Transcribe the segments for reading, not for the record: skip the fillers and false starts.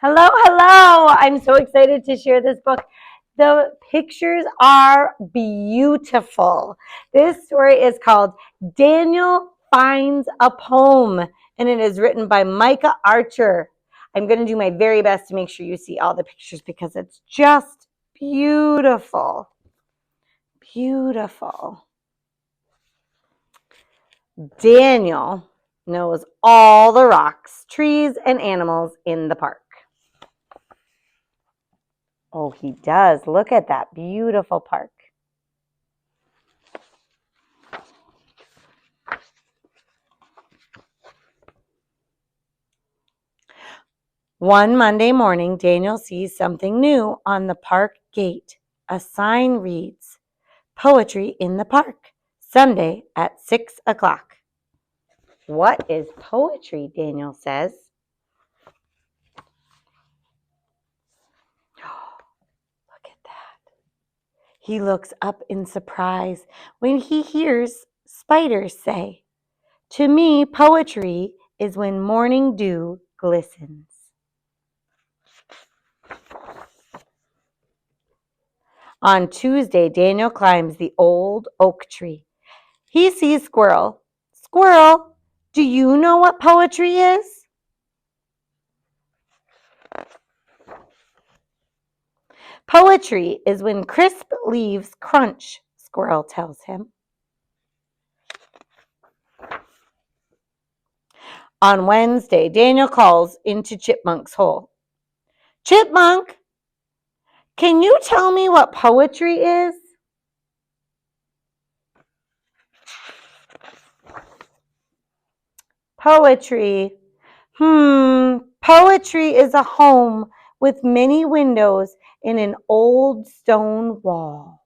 Hello, hello. I'm so excited to share this book. The pictures are beautiful. This story is called Daniel Finds a Poem, and it is written by Micah Archer. I'm going to do my very best to make sure you see all the pictures because it's just beautiful. Beautiful. Daniel knows all the rocks, trees, and animals in the park. Oh, he does. Look at that beautiful park. One Monday morning, Daniel sees something new on the park gate. A sign reads, "Poetry in the Park, Sunday at 6 o'clock." What is poetry? Daniel says. Look at that. He looks up in surprise when he hears spiders say, "To me, poetry is when morning dew glistens." On Tuesday, Daniel climbs the old oak tree. He sees Squirrel. "Squirrel, do you know what poetry is?" "Poetry is when crisp leaves crunch," Squirrel tells him. On Wednesday, Daniel calls into Chipmunk's hole. "Chipmunk, can you tell me what poetry is?" Poetry. Poetry is a home with many windows in an old stone wall.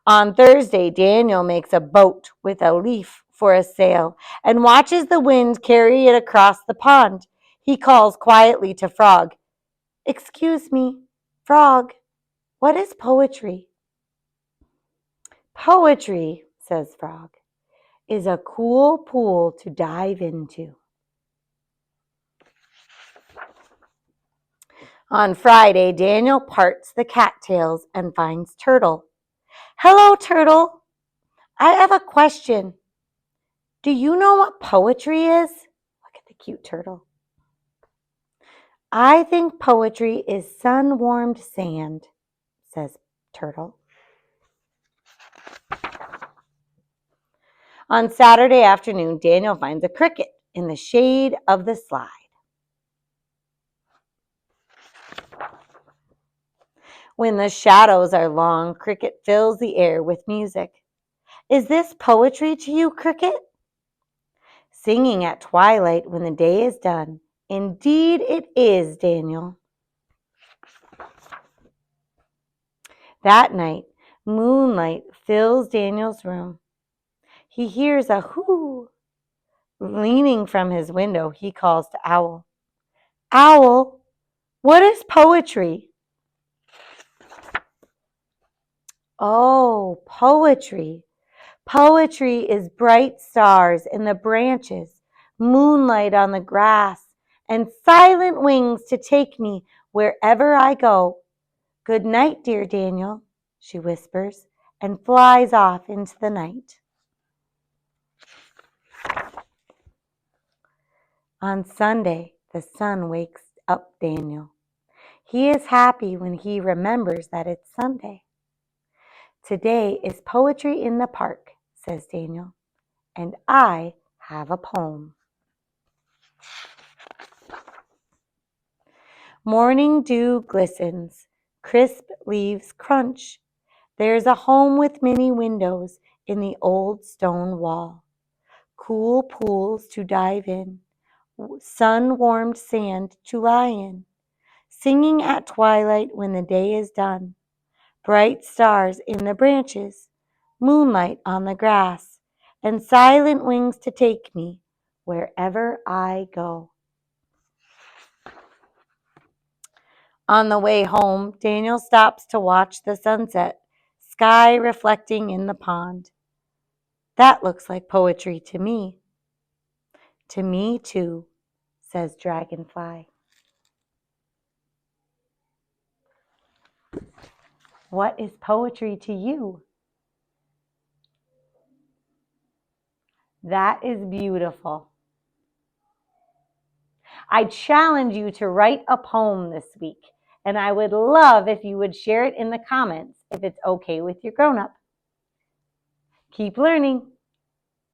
On Thursday, Daniel makes a boat with a leaf for a sail and watches the wind carry it across the pond. He calls quietly to Frog. "Excuse me, Frog, what is poetry?" "Poetry," says Frog, "is a cool pool to dive into." On Friday, Daniel parts the cattails and finds Turtle. "Hello, Turtle. I have a question. Do you know what poetry is?" Look at the cute turtle. "I think poetry is sun-warmed sand," says Turtle. On Saturday afternoon, Daniel finds a cricket in the shade of the slide. When the shadows are long, Cricket fills the air with music. "Is this poetry to you, Cricket?" "Singing at twilight when the day is done. Indeed it is, Daniel." That night, moonlight fills Daniel's room. He hears a hoo. Leaning from his window, he calls to Owl. "Owl, what is poetry?" "Oh, poetry. Poetry is bright stars in the branches, moonlight on the grass, and silent wings to take me wherever I go. Good night, dear Daniel," she whispers, and flies off into the night. On Sunday, the sun wakes up Daniel. He is happy when he remembers that it's Sunday. "Today is poetry in the park," says Daniel, "and I have a poem." Morning dew glistens, crisp leaves crunch. There's a home with many windows in the old stone wall. Cool pools to dive in, sun-warmed sand to lie in. Singing at twilight when the day is done. Bright stars in the branches, moonlight on the grass, and silent wings to take me wherever I go. On the way home, Daniel stops to watch the sunset, sky reflecting in the pond. "That looks like poetry to me." To me too, says Dragonfly. What is poetry to you? That is beautiful. I challenge you to write a poem this week, and I would love if you would share it in the comments if it's okay with your grown-up. Keep learning.